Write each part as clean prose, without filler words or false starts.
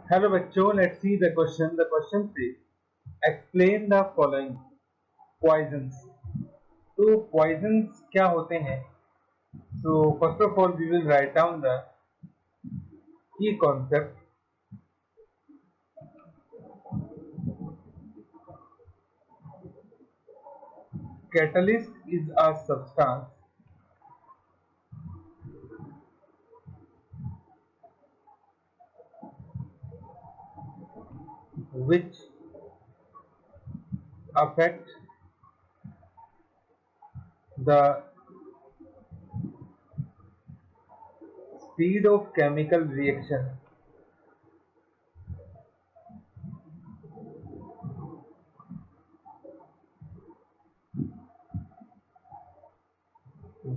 Hello बच्चों, let's see the question. The question से explain the following poisons. तो poisons क्या होते हैं? So first of all we will write down the key concept. Catalyst is a substance which affect the speed of chemical reaction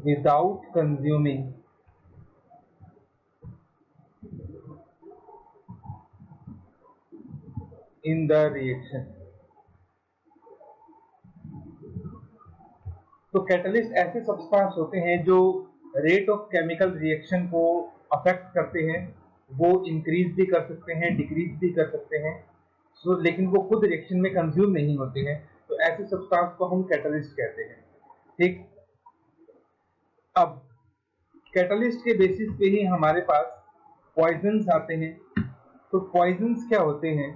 without consuming in the reaction। तो catalyst ऐसे substance होते हैं जो rate of chemical reaction को affect करते हैं। वो increase भी कर सकते हैं, डिक्रीज भी कर सकते हैं। लेकिन वो खुद रिएक्शन में कंज्यूम नहीं होते हैं। तो ऐसे सब्सटेंस को हम कैटलिस्ट कहते हैं। ठीक। अब कैटलिस्ट के बेसिस पे ही हमारे पास पॉइजन्स आते हैं। तो पॉइजन्स क्या होते हैं?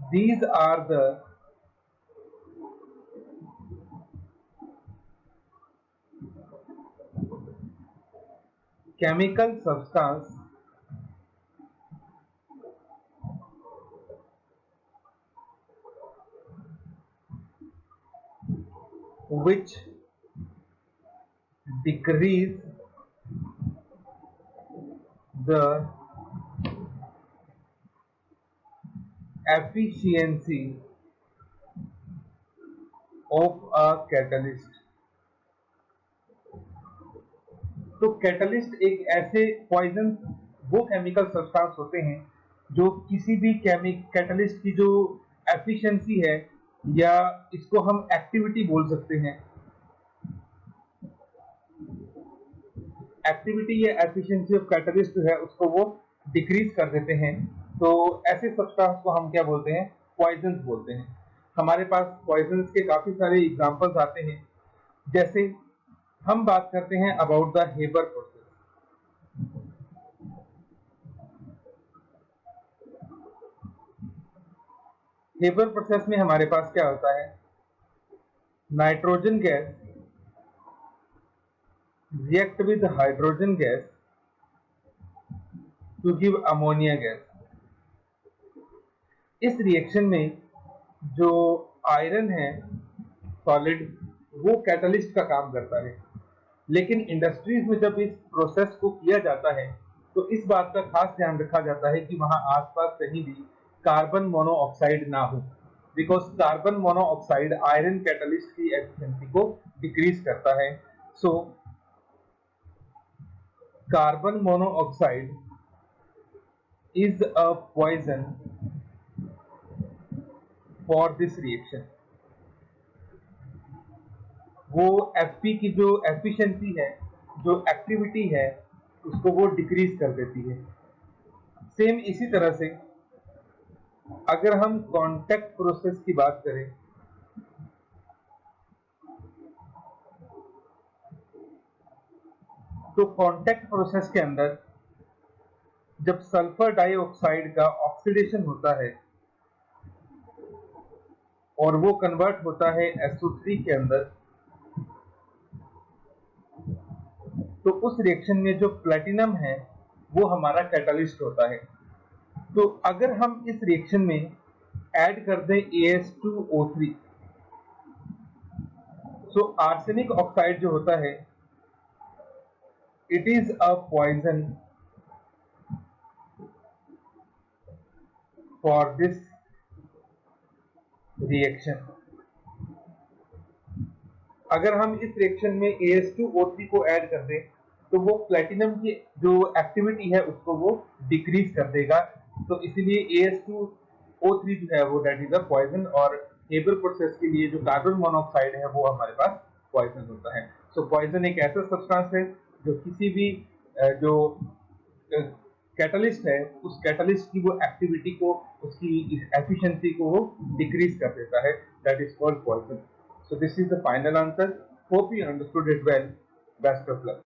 These are the chemical substance which decrease the efficiency of a catalyst। तो कैटलिस्ट एक ऐसे पॉइजन, वो केमिकल सब्सटेंस होते हैं जो किसी भी कैटलिस्ट की जो एफिशिएंसी है, या इसको हम एक्टिविटी बोल सकते हैं, एक्टिविटी या एफिशिएंसी ऑफ कैटलिस्ट जो है उसको वो डिक्रीज कर देते हैं। तो ऐसे सब्सटेंस को हम क्या बोलते हैं? पॉइजन्स बोलते हैं। हमारे पास पॉइजन्स के काफी सारे एग्जांपल्स आते हैं। जैसे हम बात करते हैं about the Haber process. Haber process में हमारे पास क्या होता है? Nitrogen gas react with hydrogen gas to give ammonia gas. इस रिएक्शन में जो आयरन है सॉलिड, वो कैटलिस्ट का काम करता है। लेकिन इंडस्ट्रीज में जब इस प्रोसेस को किया जाता है तो इस बात का खास ध्यान रखा जाता है कि वहां आसपास कहीं भी कार्बन मोनोऑक्साइड ना हो, because carbon monoxide iron catalyst की एफिशिएंसी को डिक्रीज करता है। So carbon monoxide is a poison for this reaction. वो एफपी की जो एफिशिएंसी है, जो एक्टिविटी है, उसको वो डिक्रीज कर देती है। सेम इसी तरह से अगर हम कांटेक्ट प्रोसेस की बात करें, तो कांटेक्ट प्रोसेस के अंदर जब सल्फर डाइऑक्साइड का ऑक्सीडेशन होता है और वो कन्वर्ट होता है SO3 के अंदर, तो उस रिएक्शन में जो प्लेटिनम है वो हमारा कैटलिस्ट होता है। तो अगर हम इस रिएक्शन में ऐड कर दें AS2O3, सो आर्सेनिक ऑक्साइड जो होता है, it is a poison for this reaction. अगर हम इस रिएक्शन में AS2O3 को ऐड कर दें तो वो प्लेटिनम की जो एक्टिविटी है उसको वो डिक्रीज कर देगा। तो इसलिए AS2O3 जो है वो दैट इज अ पॉइजन, और हेबर प्रोसेस के लिए जो कार्बन मोनोऑक्साइड है वो हमारे पास पॉइजन होता है। सो पॉइजन एक ऐसा सब्सटेंस है जो किसी भी जो कैटलिस्ट है, उस कैटलिस्ट की वो एक्टिविटी को, उसकी एफिशिएंसी को वो डिक्रीज कर देता है। That is called poison. So this is the final answer. Hope you understood it well. Best of luck.